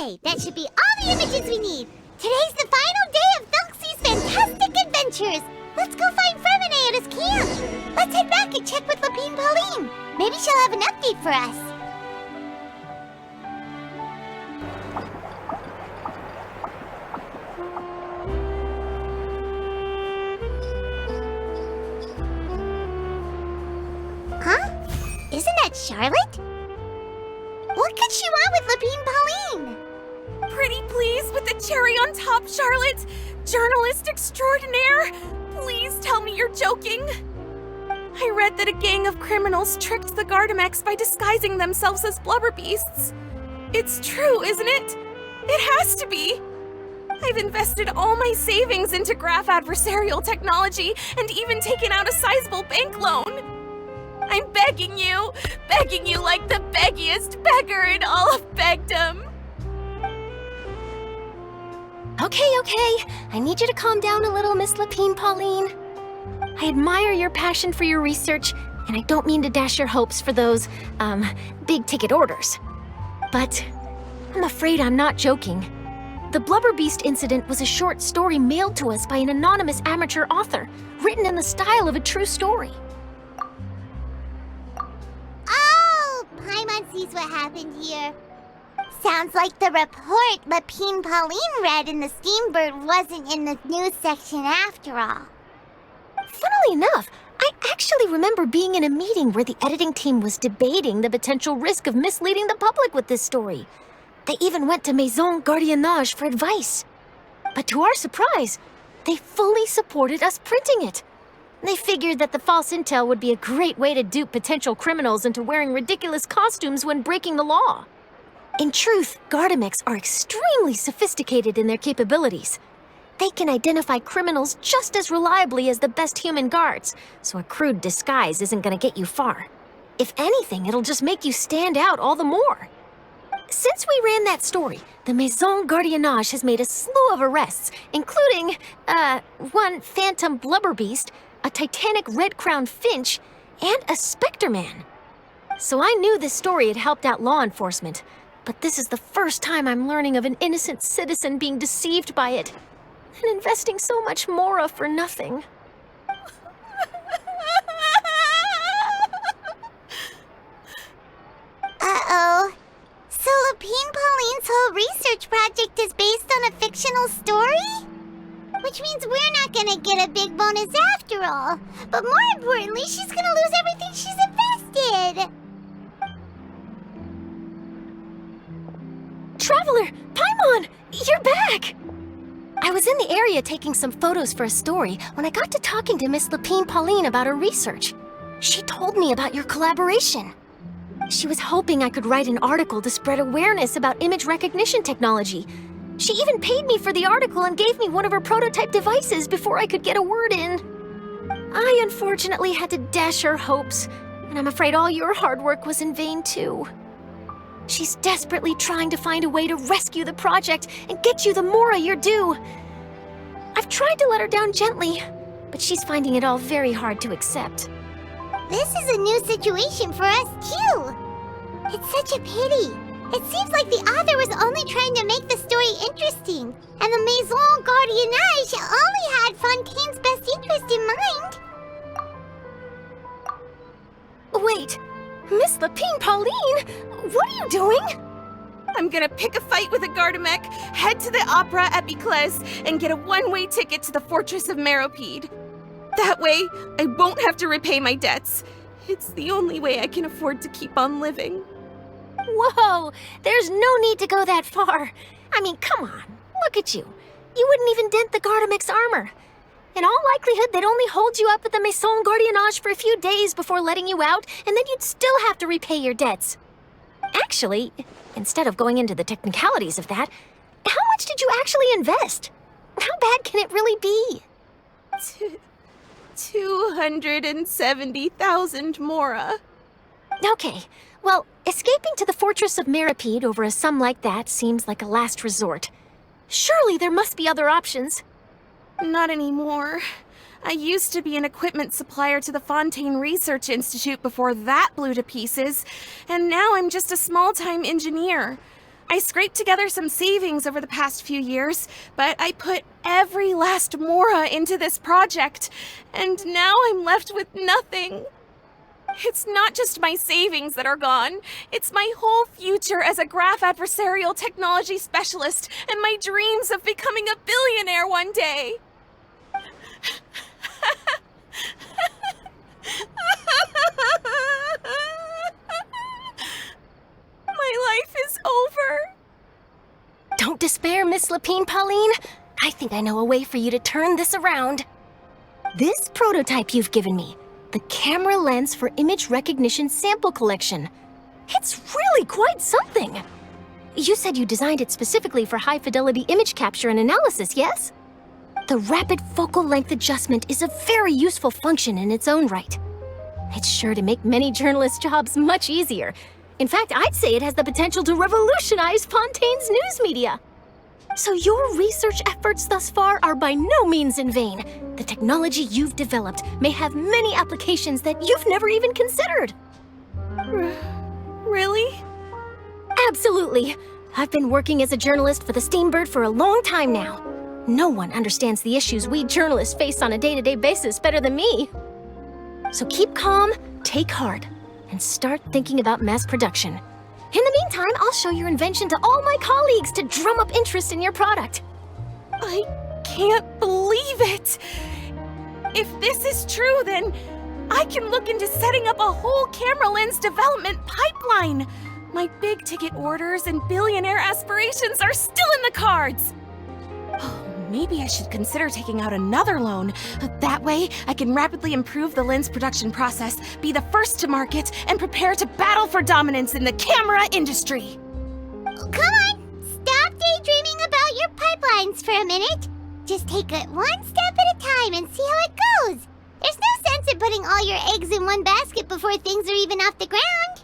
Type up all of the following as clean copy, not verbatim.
Okay, that should be all the images we need. Today's the final day of Thelxie's fantastic adventures. Let's go find Fermine at his camp. Let's head back and check with Lapine Pauline. Maybe she'll have an update for us. Huh? Isn't that Charlotte? What could she want with Lapine Pauline? Pretty please with the cherry on top, Charlotte! Journalist extraordinaire! Please tell me you're joking! I read that a gang of criminals tricked the Gardamex by disguising themselves as blubber beasts. It's true, isn't it? It has to be! I've invested all my savings into graph adversarial technology and even taken out a sizable bank loan. I'm begging you like the beggiest beggar in all of begdom. Okay. I need you to calm down a little, Miss Lapine Pauline. I admire your passion for your research, and I don't mean to dash your hopes for those, big-ticket orders. But I'm afraid I'm not joking. The Blubber Beast incident was a short story mailed to us by an anonymous amateur author, written in the style of a true story. Oh, Paimon sees what happened here. Sounds like the report Lapine Pauline read in the Steambird wasn't in the news section after all. Funnily enough, I actually remember being in a meeting where the editing team was debating the potential risk of misleading the public with this story. They even went to Maison Gardiennage for advice. But to our surprise, they fully supported us printing it. They figured that the false intel would be a great way to dupe potential criminals into wearing ridiculous costumes when breaking the law. In truth, Gardamex are extremely sophisticated in their capabilities. They can identify criminals just as reliably as the best human guards, so a crude disguise isn't gonna get you far. If anything, it'll just make you stand out all the more. Since we ran that story, the Maison Gardiennage has made a slew of arrests, including, one phantom blubber beast, a titanic red-crowned finch, and a specter man. So I knew this story had helped out law enforcement, but this is the first time I'm learning of an innocent citizen being deceived by it, and investing so much mora for nothing. Uh-oh. So Lapine Pauline's whole research project is based on a fictional story? Which means we're not gonna get a big bonus after all. But more importantly, she's gonna lose everything she's invested. Traveler! Paimon! You're back! I was in the area taking some photos for a story when I got to talking to Miss Lapine Pauline about her research. She told me about your collaboration. She was hoping I could write an article to spread awareness about image recognition technology. She even paid me for the article and gave me one of her prototype devices before I could get a word in. I unfortunately had to dash her hopes, and I'm afraid all your hard work was in vain too. She's desperately trying to find a way to rescue the project and get you the mora you're due. I've tried to let her down gently, but she's finding it all very hard to accept. This is a new situation for us, too. It's such a pity. It seems like the author was only trying to make the story interesting, and the Maison Gardiennage only had Fontaine's best interest in mind. Wait, Miss Lapine Pauline, what are you doing? I'm gonna pick a fight with a Gardamex, head to the Opera at Biclès, and get a one-way ticket to the Fortress of Meropide. That way, I won't have to repay my debts. It's the only way I can afford to keep on living. Whoa, there's no need to go that far. I mean, come on, look at you. You wouldn't even dent the Gardamex armor. In all likelihood, they'd only hold you up at the Maison Gardiennage for a few days before letting you out, and then you'd still have to repay your debts. Actually, instead of going into the technicalities of that, how much did you actually invest? How bad can it really be? 270,000 mora. Okay, well, escaping to the Fortress of Meropide over a sum like that seems like a last resort. Surely there must be other options. Not anymore. I used to be an equipment supplier to the Fontaine Research Institute before that blew to pieces, and now I'm just a small-time engineer. I scraped together some savings over the past few years, but I put every last mora into this project, and now I'm left with nothing. It's not just my savings that are gone. It's my whole future as a graph adversarial technology specialist and my dreams of becoming a billionaire one day. My life is over. Don't despair, Miss Lapine Pauline. I think I know a way for you to turn this around. This prototype you've given me, the camera lens for image recognition sample collection. It's really quite something. You said you designed it specifically for high-fidelity image capture and analysis, yes? The rapid focal length adjustment is a very useful function in its own right. It's sure to make many journalists' jobs much easier. In fact, I'd say it has the potential to revolutionize Fontaine's news media. So your research efforts thus far are by no means in vain. The technology you've developed may have many applications that you've never even considered. Really? Absolutely. I've been working as a journalist for the Steambird for a long time now. No one understands the issues we journalists face on a day-to-day basis better than me. So keep calm, take heart, and start thinking about mass production. In the meantime, I'll show your invention to all my colleagues to drum up interest in your product. I can't believe it! If this is true, then I can look into setting up a whole camera lens development pipeline. My big-ticket orders and billionaire aspirations are still in the cards. Maybe I should consider taking out another loan. That way, I can rapidly improve the lens production process, be the first to market, and prepare to battle for dominance in the camera industry. Come on, stop daydreaming about your pipelines for a minute. Just take it one step at a time and see how it goes. There's no sense in putting all your eggs in one basket before things are even off the ground.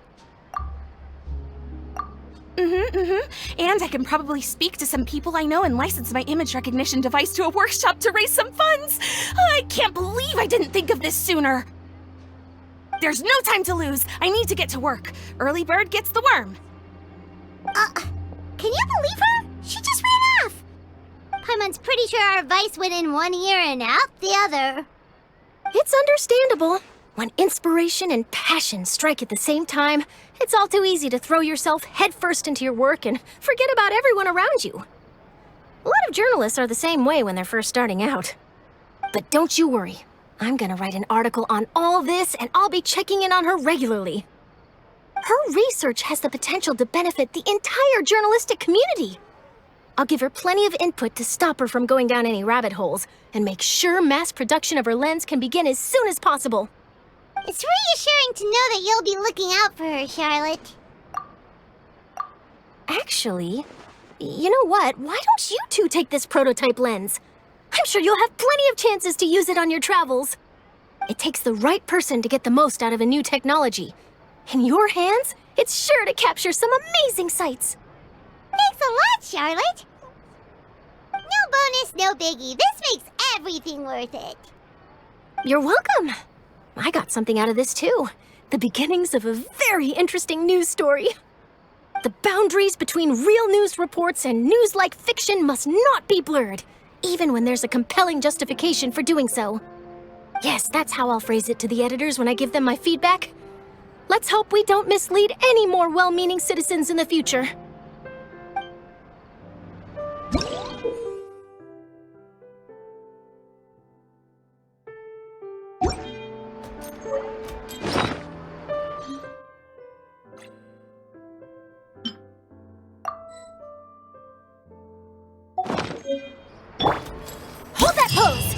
And I can probably speak to some people I know and license my image recognition device to a workshop to raise some funds. I can't believe I didn't think of this sooner. There's no time to lose. I need to get to work. Early bird gets the worm. Can you believe her? She just ran off. Paimon's pretty sure our advice went in one ear and out the other. It's understandable. When inspiration and passion strike at the same time, it's all too easy to throw yourself headfirst into your work and forget about everyone around you. A lot of journalists are the same way when they're first starting out. But don't you worry. I'm gonna write an article on all this, and I'll be checking in on her regularly. Her research has the potential to benefit the entire journalistic community. I'll give her plenty of input to stop her from going down any rabbit holes, and make sure mass production of her lens can begin as soon as possible. It's reassuring to know that you'll be looking out for her, Charlotte. Actually, you know what? Why don't you two take this prototype lens? I'm sure you'll have plenty of chances to use it on your travels. It takes the right person to get the most out of a new technology. In your hands, it's sure to capture some amazing sights. Thanks a lot, Charlotte. No bonus, no biggie. This makes everything worth it. You're welcome. I got something out of this too. The beginnings of a very interesting news story. The boundaries between real news reports and news-like fiction must not be blurred, even when there's a compelling justification for doing so. Yes, that's how I'll phrase it to the editors when I give them my feedback. Let's hope we don't mislead any more well-meaning citizens in the future. Hold that pose!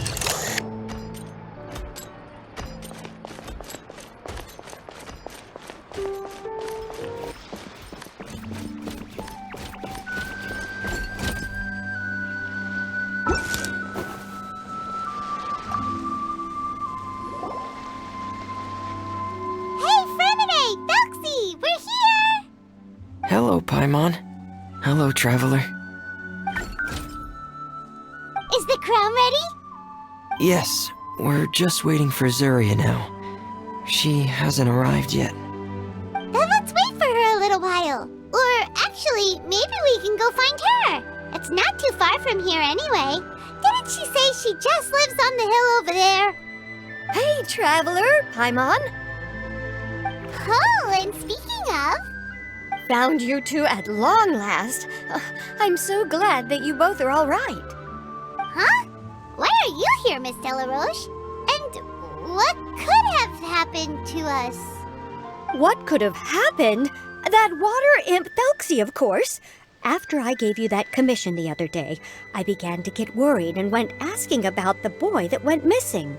Hey, Fremine! Belxie! We're here! Hello, Paimon. Hello, Traveler. Is the crown ready? Yes, we're just waiting for Zuria now. She hasn't arrived yet. Then let's wait for her a little while. Or actually, Actually, maybe we can go find her. It's not too far from here anyway. Didn't she say she just lives on the hill over there? Hey, Traveler, Paimon. Oh, and speaking of... Found you two at long last. I'm so glad that you both are all right. Huh? Why are you here, Miss Delaroche? And what could have happened to us? What could have happened? That water imp Thelxie, of course. After I gave you that commission the other day, I began to get worried and went asking about the boy that went missing.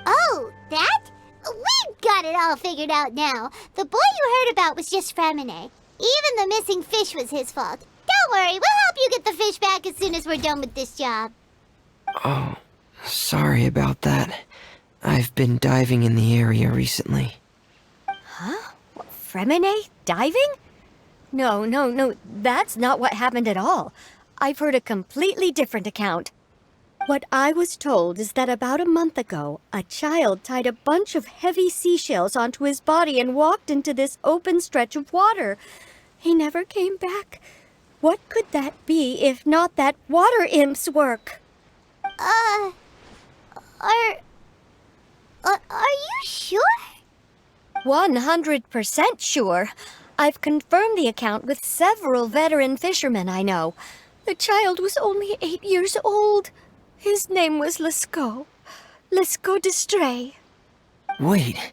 Oh, that? We've got it all figured out now. The boy you heard about was just Fremine. Even the missing fish was his fault. Don't worry, we'll help you get the fish back as soon as we're done with this job. Oh, sorry about that. I've been diving in the area recently. Huh? Fremine? Diving? No, that's not what happened at all. I've heard a completely different account. What I was told is that about a month ago, a child tied a bunch of heavy seashells onto his body and walked into this open stretch of water. He never came back. What could that be if not that water imp's work? Are you sure? 100% sure. I've confirmed the account with several veteran fishermen I know. The child was only 8 years old. His name was Lescaut. Lescaut d'Estray. Wait,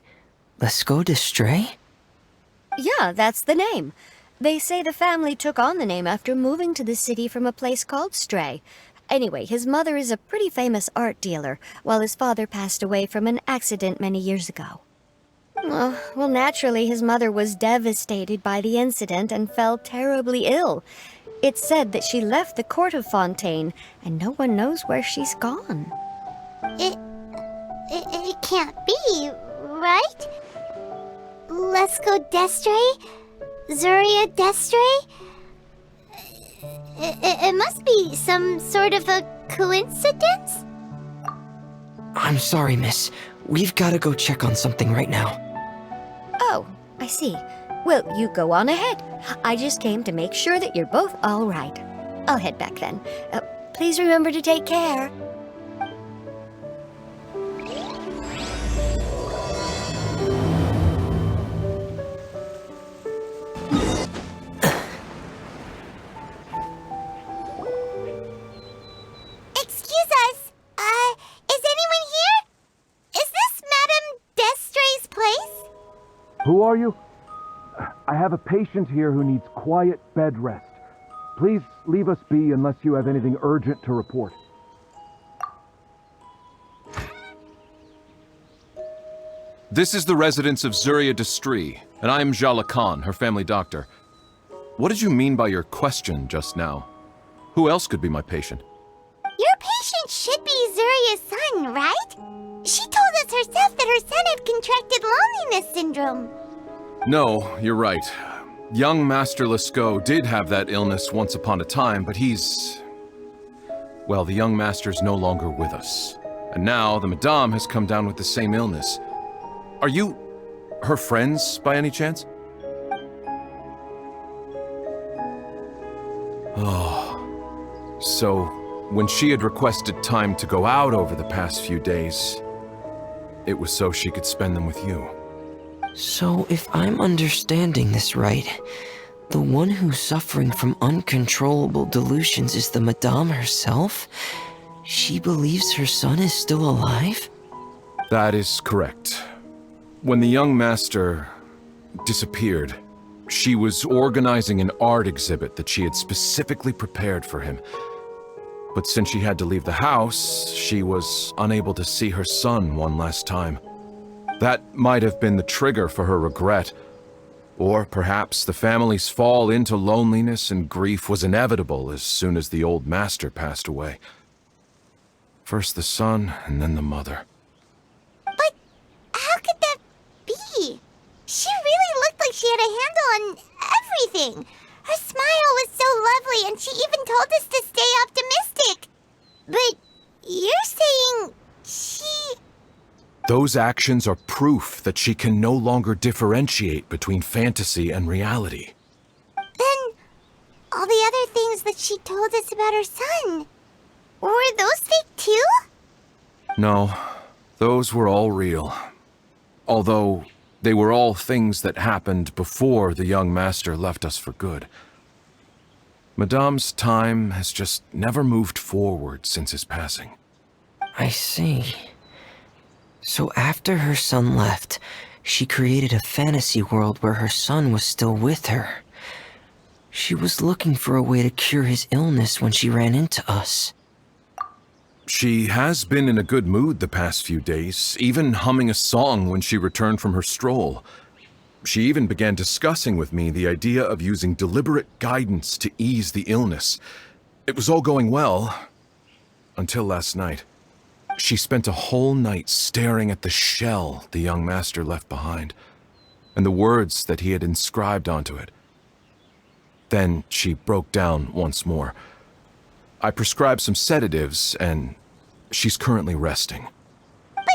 Lescaut d'Estray? Yeah, that's the name. They say the family took on the name after moving to the city from a place called Stray. Anyway, his mother is a pretty famous art dealer, while his father passed away from an accident many years ago. Well, naturally, his mother was devastated by the incident and fell terribly ill. It's said that she left the court of Fontaine, and no one knows where she's gone. It can't be, right? Lescaut d'Estray? Zuria d'Estray? It must be some sort of a coincidence? I'm sorry, miss. We've got to go check on something right now. Oh, I see. Well, you go on ahead. I just came to make sure that you're both all right. I'll head back then. Please remember to take care. Excuse us. Is anyone here? Is this Madame d'Estray's place? Who are you? I have a patient here who needs quiet bed rest. Please leave us be unless you have anything urgent to report. This is the residence of Zuria d'Estray, and I'm Jala Khan, her family doctor. What did you mean by your question just now? Who else could be my patient? Your patient should be Zuria's son, right? She told us herself that her son had contracted loneliness syndrome. No, you're right. Young Master Lescaut did have that illness once upon a time, but well, the young master's no longer with us. And now the Madame has come down with the same illness. Are you her friends, by any chance? Oh, so when she had requested time to go out over the past few days, it was so she could spend them with you. So, if I'm understanding this right, the one who's suffering from uncontrollable delusions is the Madame herself? She believes her son is still alive? That is correct. When the young master disappeared, she was organizing an art exhibit that she had specifically prepared for him. But since she had to leave the house, she was unable to see her son one last time. That might have been the trigger for her regret. Or perhaps the family's fall into loneliness and grief was inevitable as soon as the old master passed away. First the son, and then the mother. But how could that be? She really looked like she had a handle on everything. Her smile was so lovely, and she even told us to stay optimistic. But you're saying she... Those actions are proof that she can no longer differentiate between fantasy and reality. Then all the other things that she told us about her son. Were those fake too? No, those were all real. Although, they were all things that happened before the young master left us for good. Madame's time has just never moved forward since his passing. I see. So after her son left, she created a fantasy world where her son was still with her. She was looking for a way to cure his illness when she ran into us. She has been in a good mood the past few days, even humming a song when she returned from her stroll. She even began discussing with me the idea of using deliberate guidance to ease the illness. It was all going well, until last night. She spent a whole night staring at the shell the young master left behind, and the words that he had inscribed onto it. Then she broke down once more. I prescribed some sedatives, and she's currently resting. But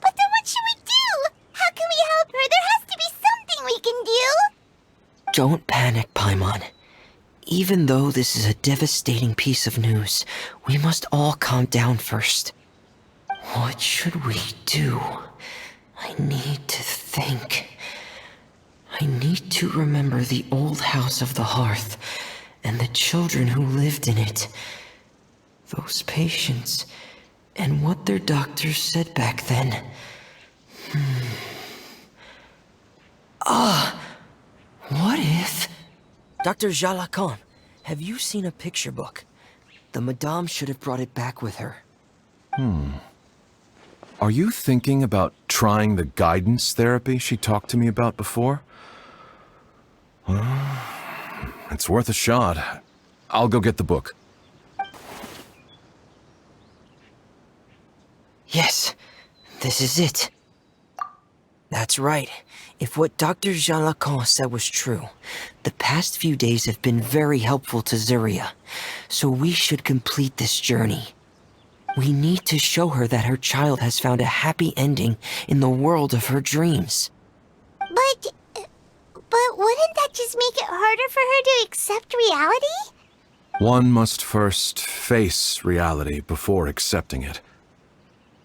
then what should we do? How can we help her? There has to be something we can do. Don't panic, Paimon. Even though this is a devastating piece of news, we must all calm down first. What should we do? I need to think. I need to remember the old house of the hearth and the children who lived in it. Those patients, and what their doctors said back then. What if... Dr. Jalacan, have you seen a picture book? The Madame should have brought it back with her. Are you thinking about trying the guidance therapy she talked to me about before? Well, it's worth a shot. I'll go get the book. Yes, this is it. That's right. If what Dr. Jalacan said was true, the past few days have been very helpful to Zuria, so we should complete this journey. We need to show her that her child has found a happy ending in the world of her dreams. But wouldn't that just make it harder for her to accept reality? One must first face reality before accepting it.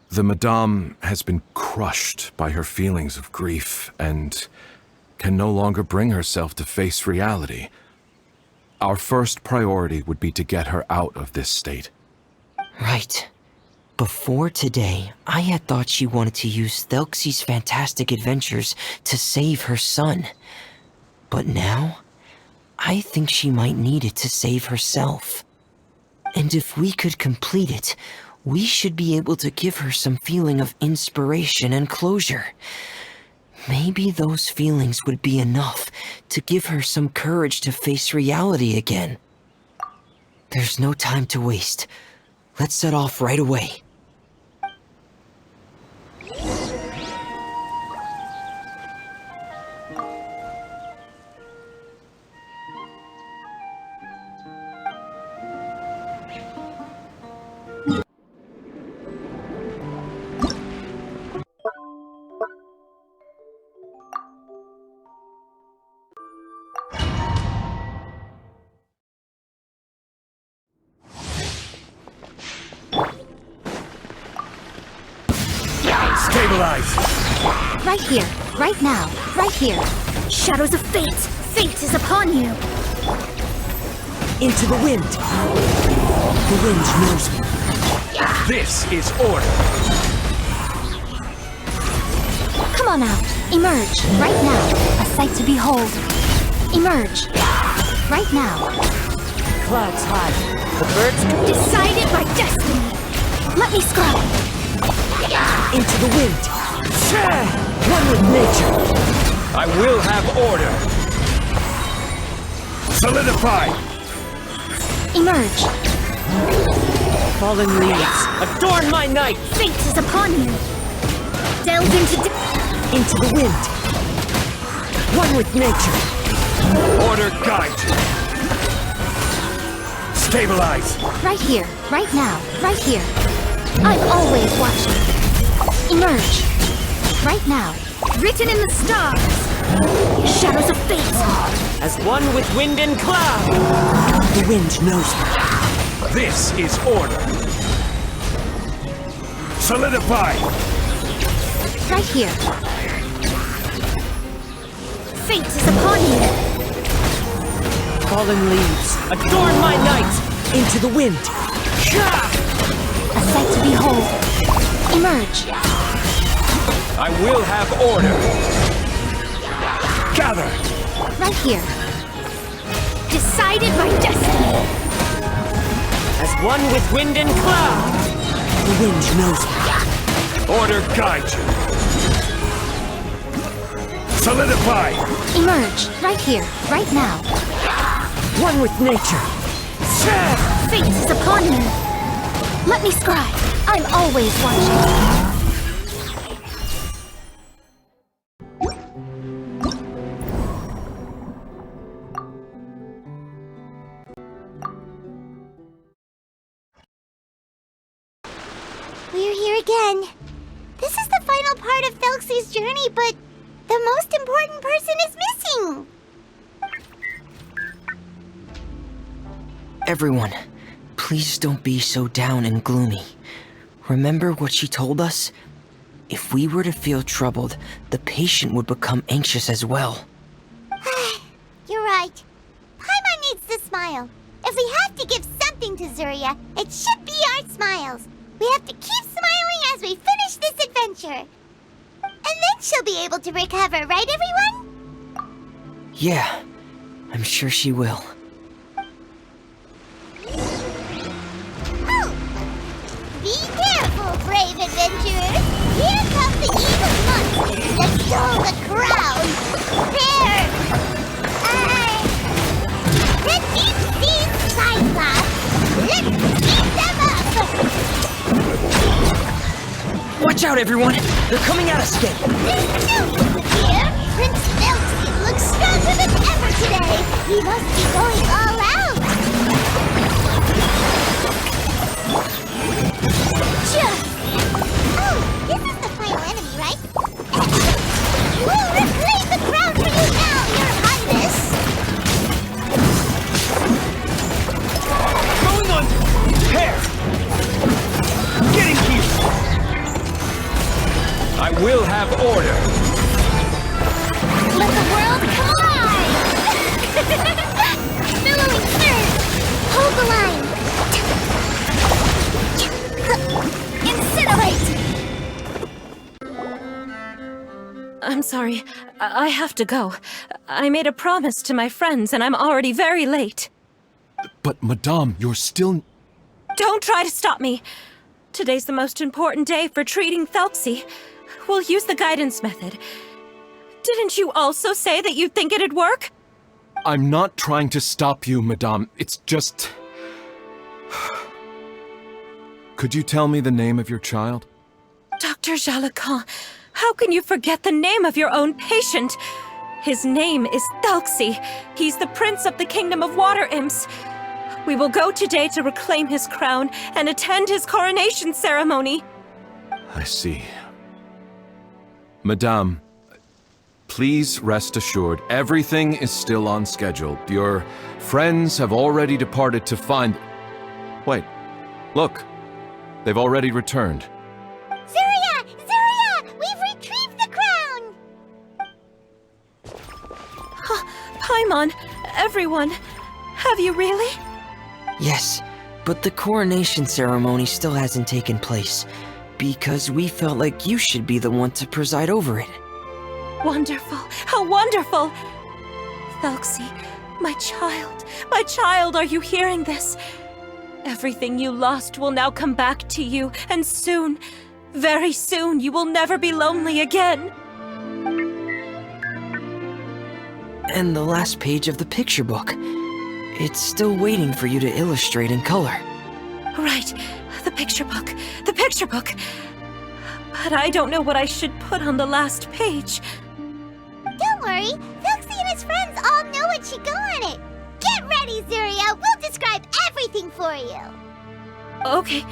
The Madame has been crushed by her feelings of grief and can no longer bring herself to face reality. Our first priority would be to get her out of this state. Right. Before today, I had thought she wanted to use Thelxie's fantastic adventures to save her son. But now, I think she might need it to save herself. And if we could complete it, we should be able to give her some feeling of inspiration and closure. Maybe those feelings would be enough to give her some courage to face reality again. There's no time to waste. Let's set off right away. Stabilize! Right here, right now, right here. Shadows of fate! Fate is upon you! Into the wind! The wind knows me. This is order! Come on out. Emerge, right now. A sight to behold. Emerge. Right now. Clouds high. The birds Decided by destiny! Let me scrub! into the wind. One with nature. I will have order! Solidify! Emerge. Fallen leaves, adorn my night. Fate is upon you. Delve Into the wind. One with nature. Order guide! Stabilize! Right here, right now, right here. I'm always watching. Emerge. Right now. Written in the stars. Shadows of fate. As one with wind and cloud. The wind knows me. This is order. Solidify! Right here. Fate is upon you. Fallen leaves, adorn my night! Into the wind! A sight to behold. Emerge. I will have order. Gather! Right here. Decided my destiny. As one with wind and cloud! The wind knows me. Order guide you. Solidify! Emerge. Right here. Right now. One with nature. Fate is upon me. Let me scribe. I'm always watching. We're here again. This is the final part of Thelxie's journey, but the most important person is missing. Everyone, please don't be so down and gloomy. Remember what she told us? If we were to feel troubled, the patient would become anxious as well. You're right. Paimon needs to smile. If we have to give something to Zuria, it should be our smiles. We have to keep smiling as we finish this adventure. And then she'll be able to recover, right everyone? Yeah, I'm sure she will. Oh! Be careful, brave adventurers! Here come the evil monsters that stole the crown! Prepare! The deep-sea Cyclops! Let's beat them up! Watch out, everyone! They're coming at us again! There's no food here! Prince Thelxie looks stronger than ever today! He must be going all out! Oh, this is the final enemy, right? We'll reclaim the crown for you now, Your Highness! Going under! Hair! Getting here! I will have order! Let the world collide! Billowing surge! Hold the line! Incinerate! I'm sorry. I have to go. I made a promise to my friends, and I'm already very late. But, Madame, you're still... Don't try to stop me. Today's the most important day for treating Thelxie. We'll use the guidance method. Didn't you also say that you'd think it'd work? I'm not trying to stop you, Madame. It's just... Could you tell me the name of your child? Dr. Jalacan, how can you forget the name of your own patient? His name is Thelxie. He's the prince of the kingdom of water imps. We will go today to reclaim his crown and attend his coronation ceremony. I see. Madame, please rest assured, everything is still on schedule. Your friends have already departed to find... Wait, look. They've already returned. Zuria! Zuria! We've retrieved the crown! Paimon, everyone, have you really? Yes, but the coronation ceremony still hasn't taken place, because we felt like you should be the one to preside over it. Wonderful! How wonderful! Thelxie, my child, are you hearing this? Everything you lost will now come back to you, and soon, very soon, you will never be lonely again. And the last page of the picture book. It's still waiting for you to illustrate in color. Right, the picture book. But I don't know what I should put on the last page. Don't worry, Thelxie and his friends all know what should go on it. Get ready, Zuria! We'll describe everything for you! Okay.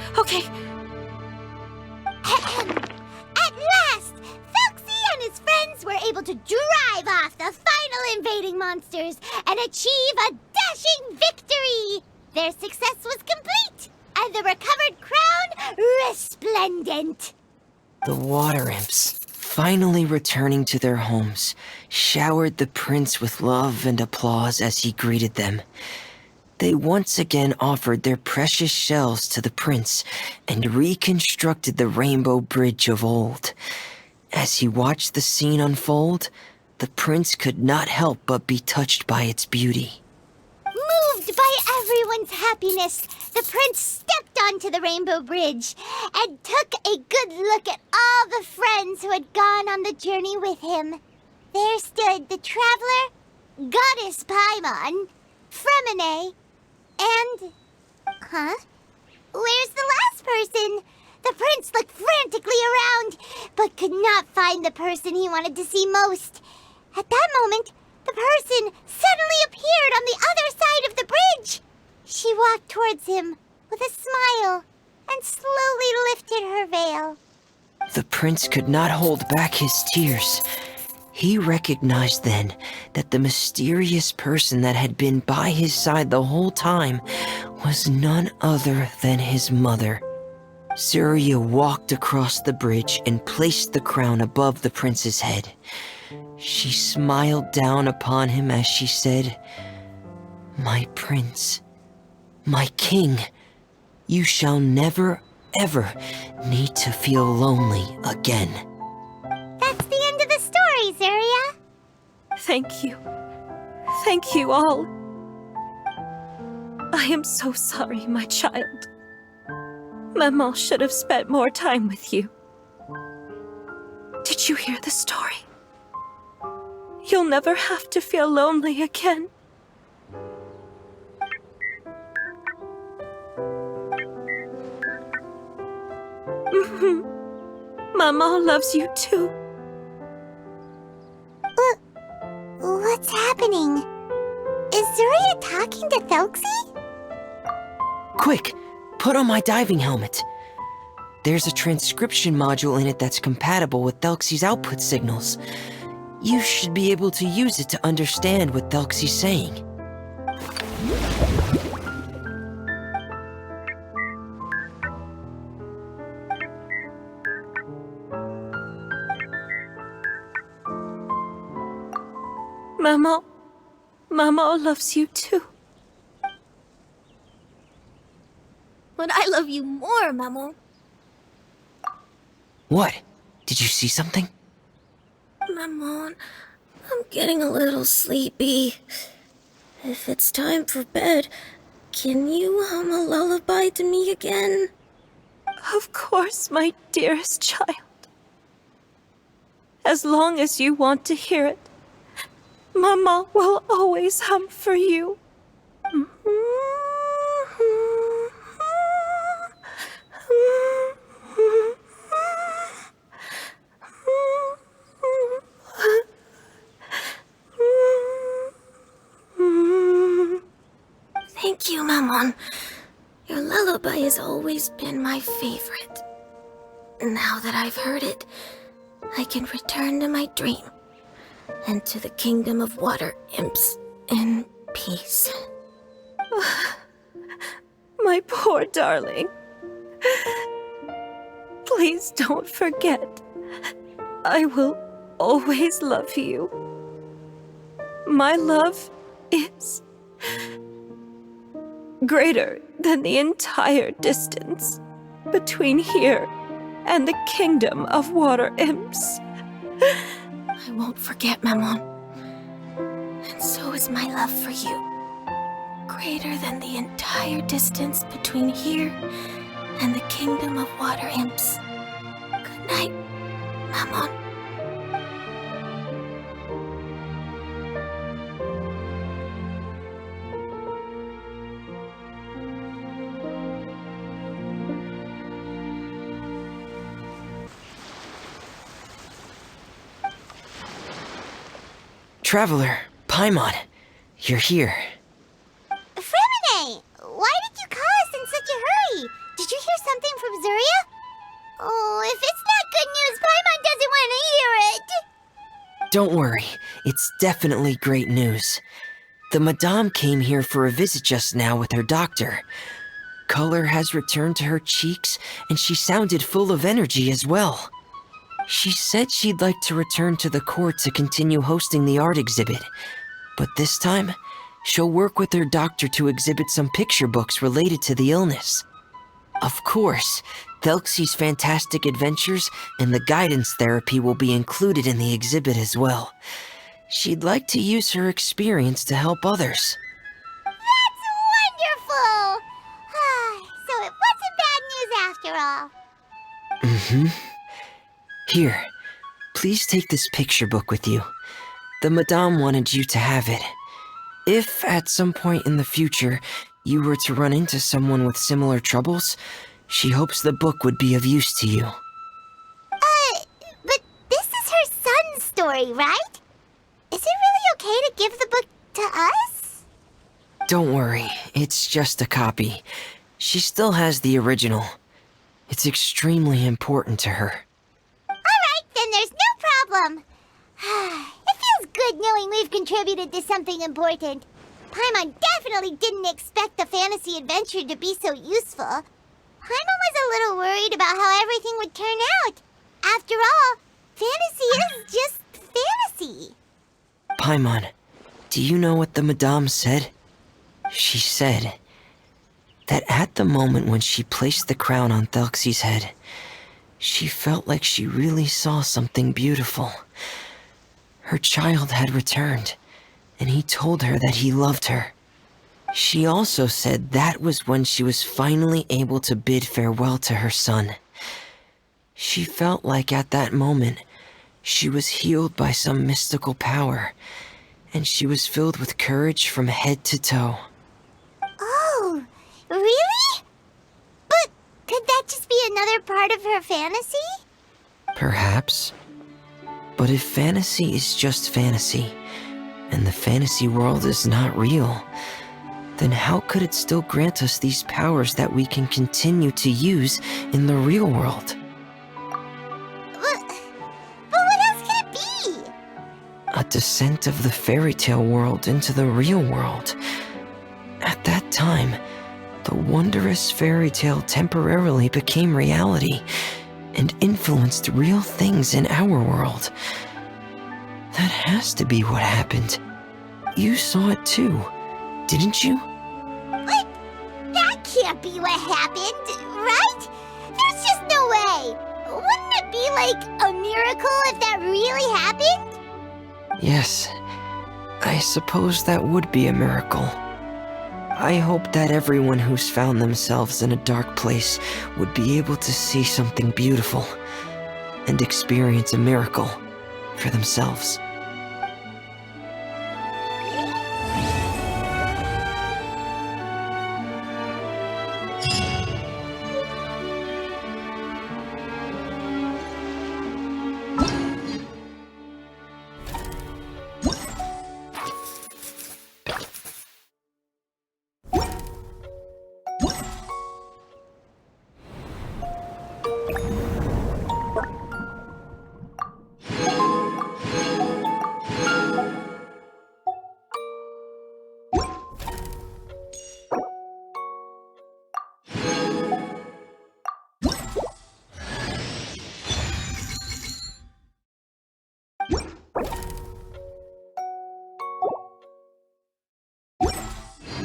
At last! Thelxie and his friends friends were able to drive off the final invading monsters and achieve a dashing victory. Their success was complete, and the recovered crown resplendent. The water imps, finally returning to their homes, showered the prince with love and applause as he greeted them. They once again offered their precious shells to the prince and reconstructed the rainbow bridge of old. As he watched the scene unfold, the prince could not help but be touched by its beauty. Moved by everyone's happiness, the prince stepped onto the rainbow bridge and took a good look at all the friends who had gone on the journey with him. There stood the traveler, Goddess Paimon, Fremine, and... Where's the last person? The prince looked frantically around, but could not find the person he wanted to see most. At that moment, the person suddenly appeared on the other side of the bridge. She walked towards him with a smile and slowly lifted her veil. The prince could not hold back his tears. He recognized then that the mysterious person that had been by his side the whole time was none other than his mother. Surya walked across the bridge and placed the crown above the prince's head. She smiled down upon him as she said, "My prince, my king, you shall never, ever need to feel lonely again." That's the end of the story, Surya. Thank you. Thank you all. I am so sorry, my child. Maman should have spent more time with you. Did you hear the story? You'll never have to feel lonely again. Maman loves you too. What's happening? Is Surya talking to Thelxie? Quick, put on my diving helmet. There's a transcription module in it that's compatible with Thelxie's output signals. You should be able to use it to understand what Thelxie's saying. Maman loves you too. But I love you more, Maman. What? Did you see something? Maman, I'm getting a little sleepy. If it's time for bed, can you hum a lullaby to me again? Of course, my dearest child. As long as you want to hear it, Maman will always hum for you. Thank you, Maman. Your lullaby has always been my favorite. Now that I've heard it, I can return to my dream and to the kingdom of water imps in peace. My poor darling. Please don't forget. I will always love you. My love is greater than the entire distance between here and the kingdom of water imps. I won't forget, Maman. And so is my love for you. Greater than the entire distance between here and the kingdom of water imps. Good night, Maman. Traveler, Paimon, you're here. Fremine, why did you call us in such a hurry? Did you hear something from Surya? Oh, if it's not good news, Paimon doesn't want to hear it. Don't worry, it's definitely great news. The Madame came here for a visit just now with her doctor. Color has returned to her cheeks, and she sounded full of energy as well. She said she'd like to return to the court to continue hosting the art exhibit. But this time, she'll work with her doctor to exhibit some picture books related to the illness. Of course, Thelxie's fantastic adventures and the guidance therapy will be included in the exhibit as well. She'd like to use her experience to help others. That's wonderful! So it wasn't bad news after all. Mm-hmm. Here, please take this picture book with you. The Madame wanted you to have it. If, at some point in the future, you were to run into someone with similar troubles, she hopes the book would be of use to you. But this is her son's story, right? Is it really okay to give the book to us? Don't worry, it's just a copy. She still has the original. It's extremely important to her. Alright, then there's no problem. It feels good knowing we've contributed to something important. Paimon definitely didn't expect the fantasy adventure to be so useful. Paimon was a little worried about how everything would turn out. After all, fantasy is just fantasy. Paimon, do you know what the Madame said? She said that at the moment when she placed the crown on Thelxie's head, she felt like she really saw something beautiful. Her child had returned, and he told her that he loved her. She also said that was when she was finally able to bid farewell to her son. She felt like at that moment, she was healed by some mystical power, and she was filled with courage from head to toe. Oh, really? But could that just be another part of her fantasy? Perhaps. But if fantasy is just fantasy, and the fantasy world is not real, then how could it still grant us these powers that we can continue to use in the real world? But what else could it be? A descent of the fairy tale world into the real world. At that time, the wondrous fairy tale temporarily became reality and influenced real things in our world. That has to be what happened. You saw it too, didn't you? What? That can't be what happened, right? There's just no way. Wouldn't it be like a miracle if that really happened? Yes, I suppose that would be a miracle. I hope that everyone who's found themselves in a dark place would be able to see something beautiful and experience a miracle for themselves.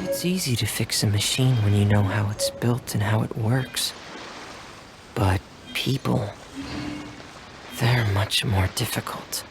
It's easy to fix a machine when you know how it's built and how it works. But people, they're much more difficult.